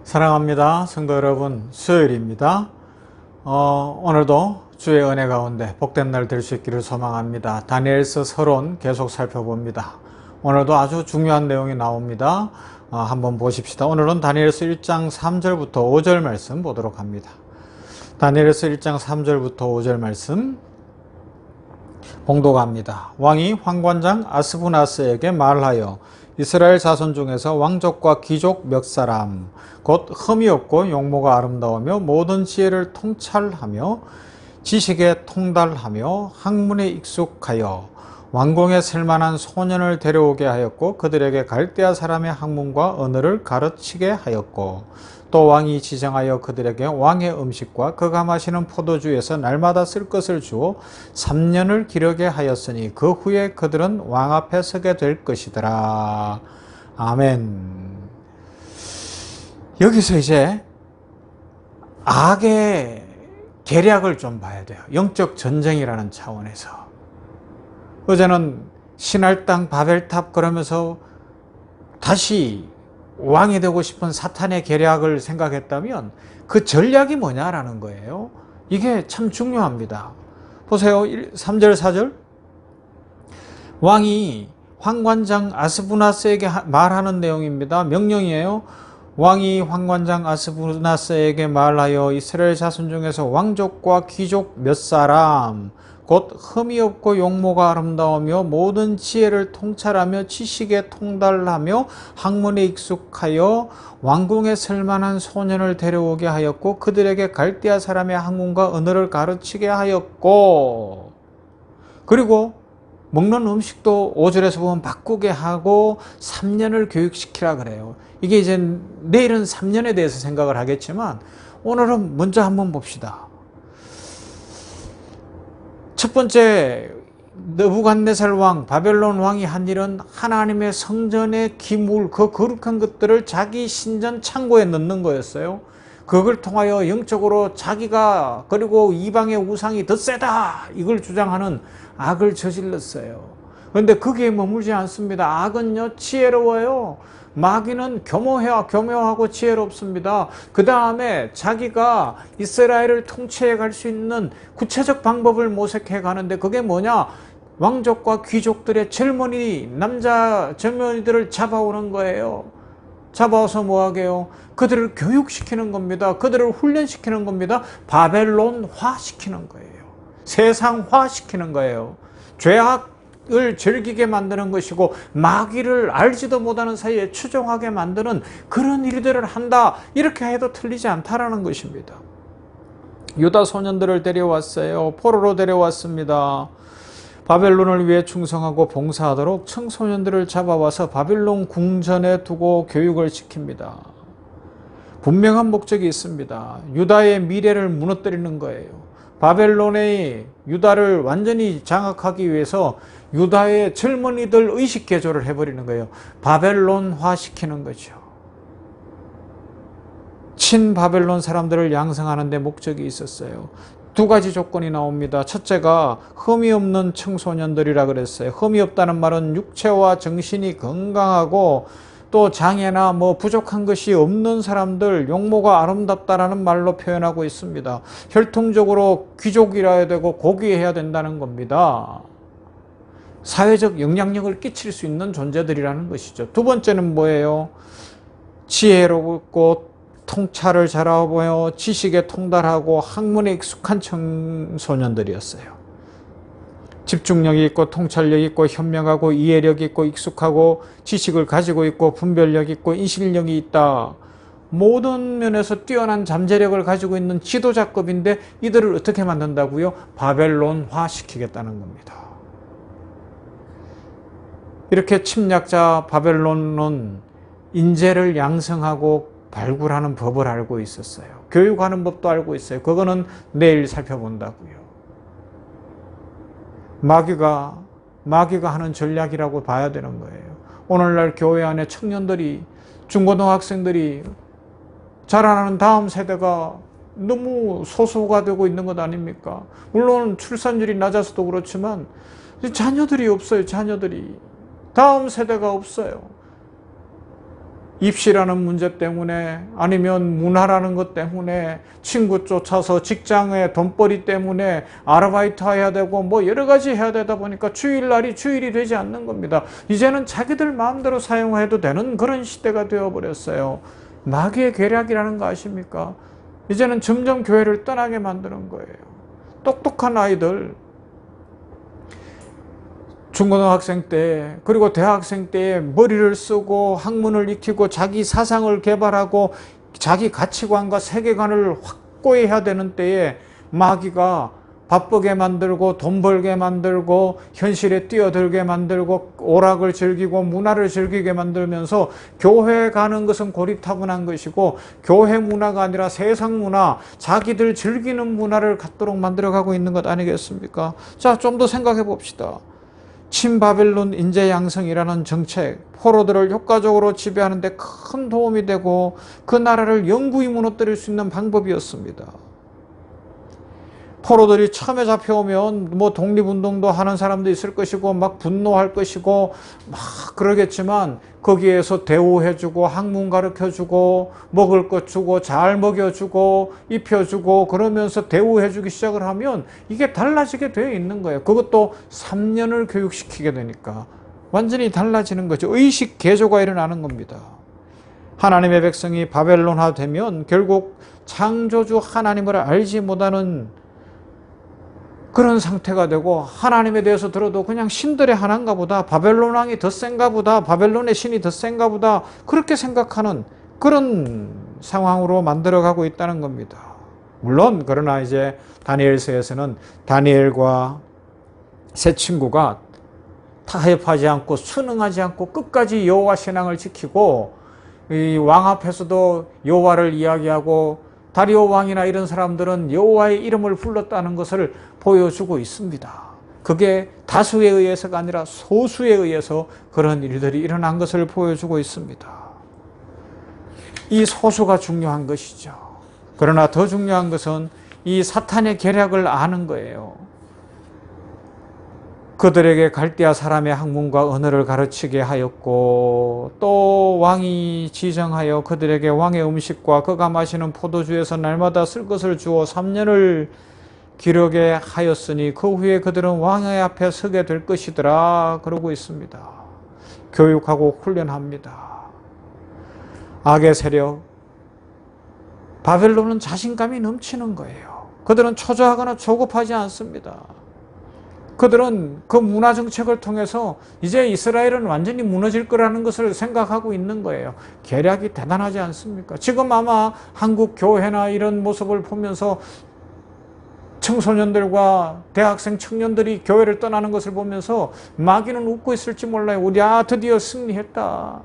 사랑합니다. 성도 여러분, 수요일입니다. 오늘도 주의 은혜 가운데 복된 날 될 수 있기를 소망합니다. 다니엘서 서론 계속 살펴봅니다. 오늘도 아주 중요한 내용이 나옵니다. 한번 보십시다. 오늘은 다니엘서 1장 3절부터 5절 말씀 보도록 합니다. 다니엘서 1장 3절부터 5절 말씀 봉독합니다. 왕이 황관장 아스부나스에게 말하여 이스라엘 자손 중에서 왕족과 귀족 몇 사람 곧 흠이 없고 용모가 아름다우며 모든 지혜를 통찰하며 지식에 통달하며 학문에 익숙하여 왕궁에 쓸만한 소년을 데려오게 하였고 그들에게 갈대아 사람의 학문과 언어를 가르치게 하였고 또 왕이 지정하여 그들에게 왕의 음식과 그가 마시는 포도주에서 날마다 쓸 것을 주어 3년을 기르게 하였으니 그 후에 그들은 왕 앞에 서게 될 것이더라. 아멘. 여기서 이제 악의 계략을 좀 봐야 돼요. 영적 전쟁이라는 차원에서. 어제는 신할 땅 바벨탑 그러면서 다시 왕이 되고 싶은 사탄의 계략을 생각했다면 그 전략이 뭐냐라는 거예요. 이게 참 중요합니다. 보세요. 3절 4절 왕이 황관장 아스부나스에게 말하는 내용입니다. 명령이에요. 왕이 황관장 아스부나스에게 말하여 이스라엘 자손 중에서 왕족과 귀족 몇 사람 곧 흠이 없고 용모가 아름다우며 모든 지혜를 통찰하며 지식에 통달하며 학문에 익숙하여 왕궁에 쓸만한 소년을 데려오게 하였고 그들에게 갈대아 사람의 학문과 언어를 가르치게 하였고 그리고 먹는 음식도 5절에서 보면 바꾸게 하고 3년을 교육시키라 그래요. 이게 이제 내일은 3년에 대해서 생각을 하겠지만 오늘은 먼저 한번 봅시다. 첫 번째 느부갓네살 왕 바벨론 왕이 한 일은 하나님의 성전의 기물 그 거룩한 것들을 자기 신전 창고에 넣는 거였어요. 그걸 통하여 영적으로 자기가 그리고 이방의 우상이 더 세다 이걸 주장하는 악을 저질렀어요. 그런데 거기에 머물지 않습니다. 악은요 지혜로워요. 마귀는 교묘하고 지혜롭습니다. 그 다음에 자기가 이스라엘을 통치해 갈 수 있는 구체적 방법을 모색해 가는데 그게 뭐냐? 왕족과 귀족들의 남자 젊은이들을 잡아오는 거예요. 잡아와서 뭐하게요? 그들을 교육시키는 겁니다. 그들을 훈련시키는 겁니다. 바벨론화 시키는 거예요. 세상화 시키는 거예요. 죄악을 즐기게 만드는 것이고 마귀를 알지도 못하는 사이에 추종하게 만드는 그런 일들을 한다. 이렇게 해도 틀리지 않다라는 것입니다. 유다 소년들을 데려왔어요. 포로로 데려왔습니다. 바벨론을 위해 충성하고 봉사하도록 청소년들을 잡아와서 바벨론 궁전에 두고 교육을 시킵니다. 분명한 목적이 있습니다. 유다의 미래를 무너뜨리는 거예요. 바벨론의 유다를 완전히 장악하기 위해서 유다의 젊은이들 의식 개조를 해버리는 거예요. 바벨론화 시키는 거죠. 친바벨론 사람들을 양성하는 데 목적이 있었어요. 두 가지 조건이 나옵니다. 첫째가 흠이 없는 청소년들이라 그랬어요. 흠이 없다는 말은 육체와 정신이 건강하고 또 장애나 부족한 것이 없는 사람들, 용모가 아름답다라는 말로 표현하고 있습니다. 혈통적으로 귀족이라야 되고 고귀해야 된다는 겁니다. 사회적 영향력을 끼칠 수 있는 존재들이라는 것이죠. 두 번째는 뭐예요? 지혜롭고 통찰을 잘하고 지식에 통달하고 학문에 익숙한 청소년들이었어요. 집중력이 있고 통찰력이 있고 현명하고 이해력이 있고 익숙하고 지식을 가지고 있고 분별력이 있고 인식력이 있다. 모든 면에서 뛰어난 잠재력을 가지고 있는 지도자급인데 이들을 어떻게 만든다고요? 바벨론화 시키겠다는 겁니다. 이렇게 침략자 바벨론은 인재를 양성하고 발굴하는 법을 알고 있었어요. 교육하는 법도 알고 있어요. 그거는 내일 살펴본다고요. 마귀가 하는 전략이라고 봐야 되는 거예요. 오늘날 교회 안에 청년들이, 중고등학생들이 자라나는 다음 세대가 너무 소수가 되고 있는 것 아닙니까? 물론 출산율이 낮아서도 그렇지만 자녀들이 없어요. 자녀들이. 다음 세대가 없어요. 입시라는 문제 때문에 아니면 문화라는 것 때문에 친구 쫓아서 직장의 돈벌이 때문에 아르바이트 해야 되고 뭐 여러 가지 해야 되다 보니까 주일날이 주일이 되지 않는 겁니다. 이제는 자기들 마음대로 사용해도 되는 그런 시대가 되어버렸어요. 마귀의 계략이라는 거 아십니까? 이제는 점점 교회를 떠나게 만드는 거예요. 똑똑한 아이들 중고등학생 때 그리고 대학생 때에 머리를 쓰고 학문을 익히고 자기 사상을 개발하고 자기 가치관과 세계관을 확고히 해야 되는 때에 마귀가 바쁘게 만들고 돈 벌게 만들고 현실에 뛰어들게 만들고 오락을 즐기고 문화를 즐기게 만들면서 교회에 가는 것은 고리타분한 것이고 교회 문화가 아니라 세상 문화, 자기들 즐기는 문화를 갖도록 만들어가고 있는 것 아니겠습니까? 자, 좀 더 생각해 봅시다. 친바벨론 인재 양성이라는 정책, 포로들을 효과적으로 지배하는 데 큰 도움이 되고 그 나라를 영구히 무너뜨릴 수 있는 방법이었습니다. 포로들이 처음에 잡혀오면 뭐 독립운동도 하는 사람도 있을 것이고 막 분노할 것이고 막 그러겠지만 거기에서 대우해주고 학문 가르쳐주고 먹을 것 주고 잘 먹여주고 입혀주고 그러면서 대우해주기 시작을 하면 이게 달라지게 되어 있는 거예요. 그것도 3년을 교육시키게 되니까 완전히 달라지는 거죠. 의식 개조가 일어나는 겁니다. 하나님의 백성이 바벨론화 되면 결국 창조주 하나님을 알지 못하는 그런 상태가 되고 하나님에 대해서 들어도 그냥 신들의 하나인가 보다, 바벨론 왕이 더 센가 보다, 바벨론의 신이 더 센가 보다 그렇게 생각하는 그런 상황으로 만들어가고 있다는 겁니다. 물론 그러나 이제 다니엘서에서는 다니엘과 세 친구가 타협하지 않고 순응하지 않고 끝까지 여호와 신앙을 지키고 이 왕 앞에서도 여호와를 이야기하고 다리오 왕이나 이런 사람들은 여호와의 이름을 불렀다는 것을 보여주고 있습니다. 그게 다수에 의해서가 아니라 소수에 의해서 그런 일들이 일어난 것을 보여주고 있습니다. 이 소수가 중요한 것이죠. 그러나 더 중요한 것은 이 사탄의 계략을 아는 거예요. 그들에게 갈대아 사람의 학문과 언어를 가르치게 하였고 또 왕이 지정하여 그들에게 왕의 음식과 그가 마시는 포도주에서 날마다 쓸 것을 주어 3년을 기르게 하였으니 그 후에 그들은 왕의 앞에 서게 될 것이더라 그러고 있습니다. 교육하고 훈련합니다. 악의 세력 바벨론은 자신감이 넘치는 거예요. 그들은 초조하거나 조급하지 않습니다. 그들은 그 문화 정책을 통해서 이제 이스라엘은 완전히 무너질 거라는 것을 생각하고 있는 거예요. 계략이 대단하지 않습니까? 지금 아마 한국 교회나 이런 모습을 보면서 청소년들과 대학생 청년들이 교회를 떠나는 것을 보면서 마귀는 웃고 있을지 몰라요. 우리 드디어 승리했다.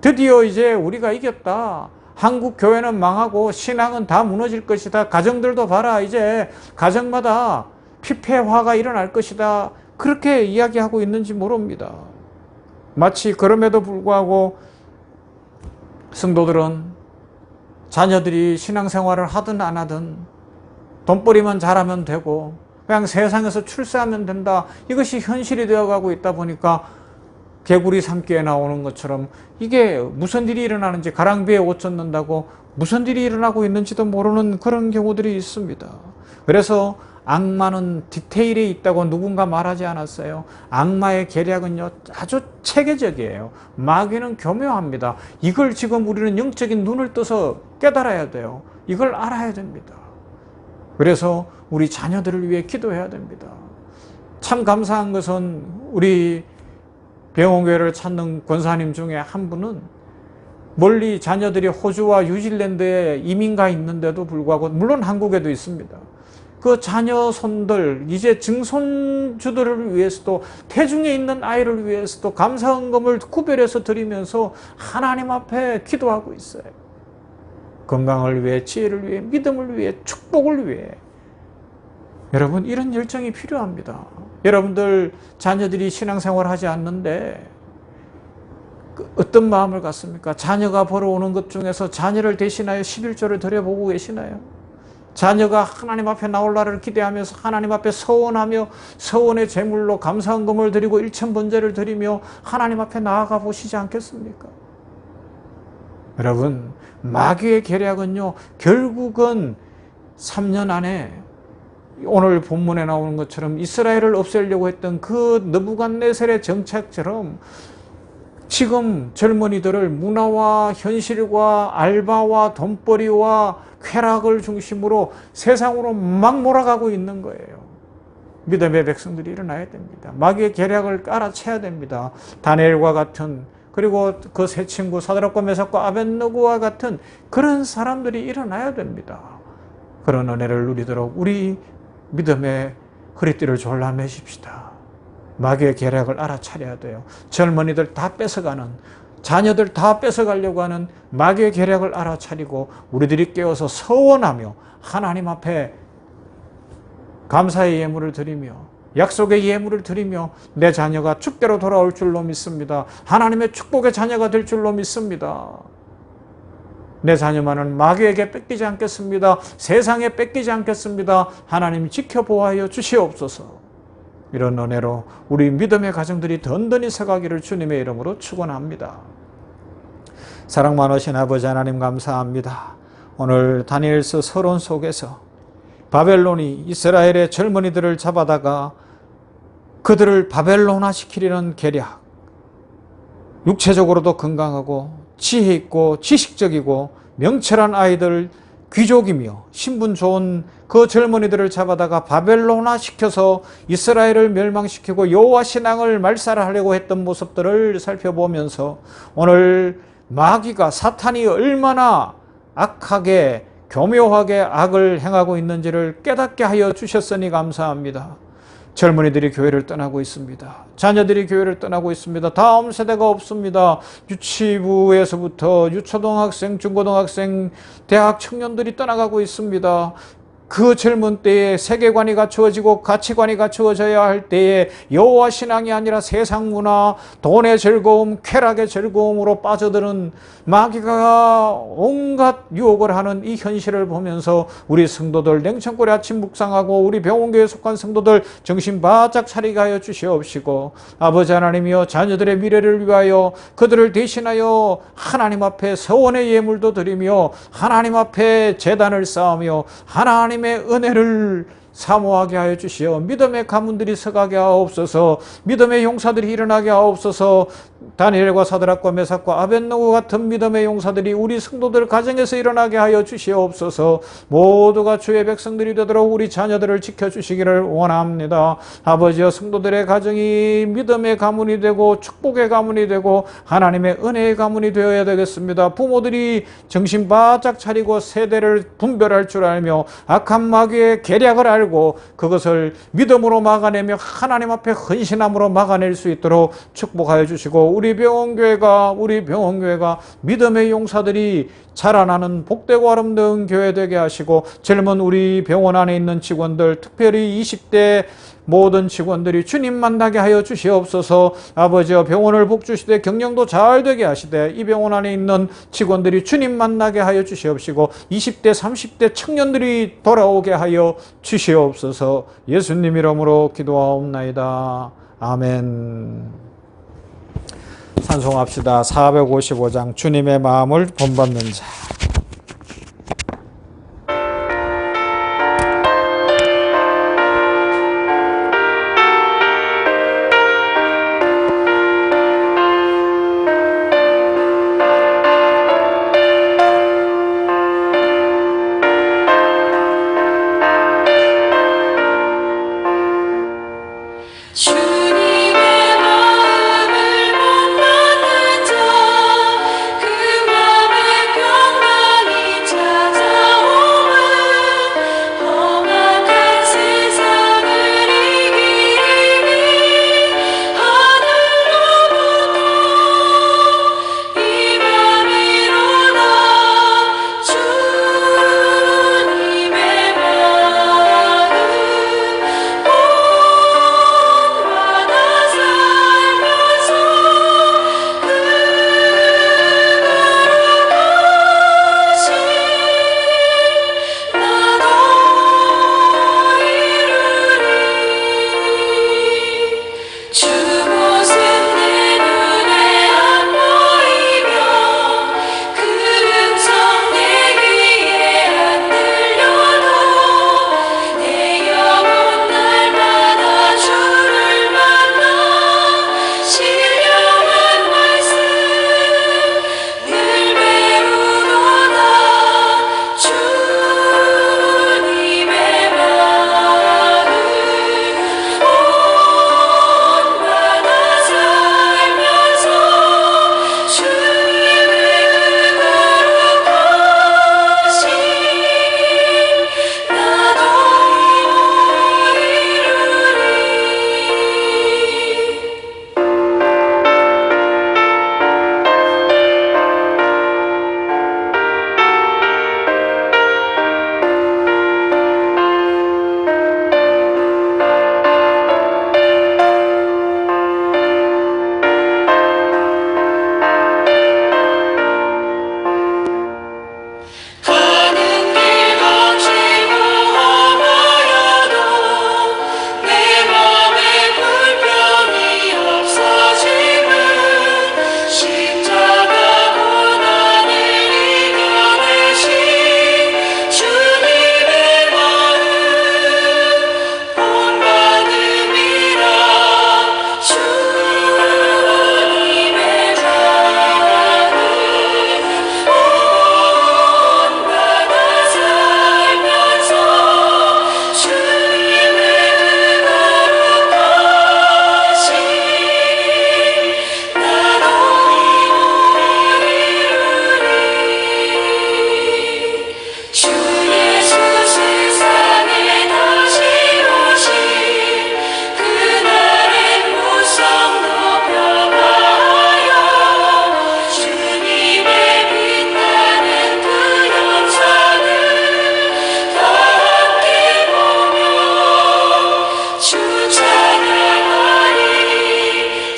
드디어 이제 우리가 이겼다. 한국 교회는 망하고 신앙은 다 무너질 것이다. 가정들도 봐라. 이제 가정마다 피폐화가 일어날 것이다. 그렇게 이야기하고 있는지 모릅니다. 마치 그럼에도 불구하고 성도들은 자녀들이 신앙생활을 하든 안 하든 돈벌이만 잘하면 되고 그냥 세상에서 출세하면 된다. 이것이 현실이 되어가고 있다 보니까 개구리 삼기에 나오는 것처럼 이게 무슨 일이 일어나는지 가랑비에 옷 젖는다고 무슨 일이 일어나고 있는지도 모르는 그런 경우들이 있습니다. 그래서 악마는 디테일에 있다고 누군가 말하지 않았어요. 악마의 계략은요 아주 체계적이에요. 마귀는 교묘합니다. 이걸 지금 우리는 영적인 눈을 떠서 깨달아야 돼요. 이걸 알아야 됩니다. 그래서 우리 자녀들을 위해 기도해야 됩니다. 참 감사한 것은 우리 병원교회를 찾는 권사님 중에 한 분은 멀리 자녀들이 호주와 뉴질랜드에 이민가 있는데도 불구하고 물론 한국에도 있습니다. 그 자녀 손들 이제 증손주들을 위해서도 태중에 있는 아이를 위해서도 감사헌금을 구별해서 드리면서 하나님 앞에 기도하고 있어요. 건강을 위해, 지혜를 위해, 믿음을 위해, 축복을 위해. 여러분 이런 열정이 필요합니다. 여러분들 자녀들이 신앙생활 하지 않는데 어떤 마음을 갖습니까? 자녀가 벌어오는 것 중에서 자녀를 대신하여 11조를 드려보고 계시나요? 자녀가 하나님 앞에 나올 날을 기대하면서 하나님 앞에 서원하며 서원의 제물로 감사헌금을 드리고 일천번제를 드리며 하나님 앞에 나아가 보시지 않겠습니까? 여러분, 마귀의 계략은요, 결국은 3년 안에 오늘 본문에 나오는 것처럼 이스라엘을 없애려고 했던 그 느부갓네살의 정책처럼 지금 젊은이들을 문화와 현실과 알바와 돈벌이와 쾌락을 중심으로 세상으로 막 몰아가고 있는 거예요. 믿음의 백성들이 일어나야 됩니다. 마귀의 계략을 깔아채야 됩니다. 다니엘과 같은, 그리고 그 세 친구 사드락과 메삭과 아벳느고와 같은 그런 사람들이 일어나야 됩니다. 그런 은혜를 누리도록 우리 믿음의 허리띠를 졸라매십시다. 마귀의 계략을 알아차려야 돼요. 젊은이들 다 뺏어가는, 자녀들 다 뺏어가려고 하는 마귀의 계략을 알아차리고 우리들이 깨어서 서원하며 하나님 앞에 감사의 예물을 드리며 약속의 예물을 드리며 내 자녀가 축대로 돌아올 줄로 믿습니다. 하나님의 축복의 자녀가 될 줄로 믿습니다. 내 자녀만은 마귀에게 뺏기지 않겠습니다. 세상에 뺏기지 않겠습니다. 하나님 지켜보아여 주시옵소서. 이런 은혜로 우리 믿음의 가정들이 든든히 서가기를 주님의 이름으로 축원합니다. 사랑 많으신 아버지 하나님 감사합니다. 오늘 다니엘서 서론 속에서 바벨론이 이스라엘의 젊은이들을 잡아다가 그들을 바벨론화 시키려는 계략, 육체적으로도 건강하고 지혜 있고 지식적이고 명철한 아이들, 귀족이며 신분 좋은 그 젊은이들을 잡아다가 바벨론화 시켜서 이스라엘을 멸망시키고 여호와 신앙을 말살하려고 했던 모습들을 살펴보면서 오늘 마귀가, 사탄이 얼마나 악하게 교묘하게 악을 행하고 있는지를 깨닫게 하여 주셨으니 감사합니다. 젊은이들이 교회를 떠나고 있습니다. 자녀들이 교회를 떠나고 있습니다. 다음 세대가 없습니다. 유치부에서부터 유초등학생, 중고등학생, 대학 청년들이 떠나가고 있습니다. 그 젊은 때에 세계관이 갖추어지고 가치관이 갖추어져야 할 때에 여호와 신앙이 아니라 세상 문화, 돈의 즐거움, 쾌락의 즐거움으로 빠져드는 마귀가 온갖 유혹을 하는 이 현실을 보면서 우리 성도들 냉천골에 아침 묵상하고 우리 병원교회에 속한 성도들 정신 바짝 차리게 하여 주시옵시고, 아버지 하나님이여 자녀들의 미래를 위하여 그들을 대신하여 하나님 앞에 서원의 예물도 드리며 하나님 앞에 제단을 쌓으며 하나님의 은혜를 사모하게 하여 주시어 믿음의 가문들이 서가게 하옵소서. 믿음의 용사들이 일어나게 하옵소서. 다니엘과 사드락과 메삭과 아벳느고 같은 믿음의 용사들이 우리 성도들 가정에서 일어나게 하여 주시옵소서. 모두가 주의 백성들이 되도록 우리 자녀들을 지켜주시기를 원합니다. 아버지여, 성도들의 가정이 믿음의 가문이 되고 축복의 가문이 되고 하나님의 은혜의 가문이 되어야 되겠습니다. 부모들이 정신 바짝 차리고 세대를 분별할 줄 알며 악한 마귀의 계략을 알고 그것을 믿음으로 막아내며 하나님 앞에 헌신함으로 막아낼 수 있도록 축복하여 주시고, 우리 병원교회가 믿음의 용사들이 자라나는 복되고 아름다운 교회 되게 하시고, 젊은 우리 병원 안에 있는 직원들, 특별히 20대 모든 직원들이 주님 만나게 하여 주시옵소서. 아버지여, 병원을 복주시되 경영도 잘 되게 하시되 이 병원 안에 있는 직원들이 주님 만나게 하여 주시옵시고 20대 30대 청년들이 돌아오게 하여 주시옵소서. 예수님 이름으로 기도하옵나이다. 아멘. 찬송합시다. 455장 주님의 마음을 본받는 자. 그 맘에 평강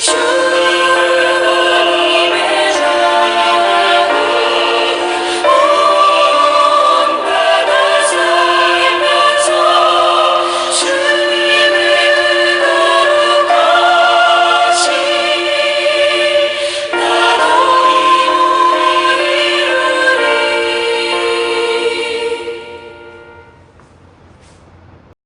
주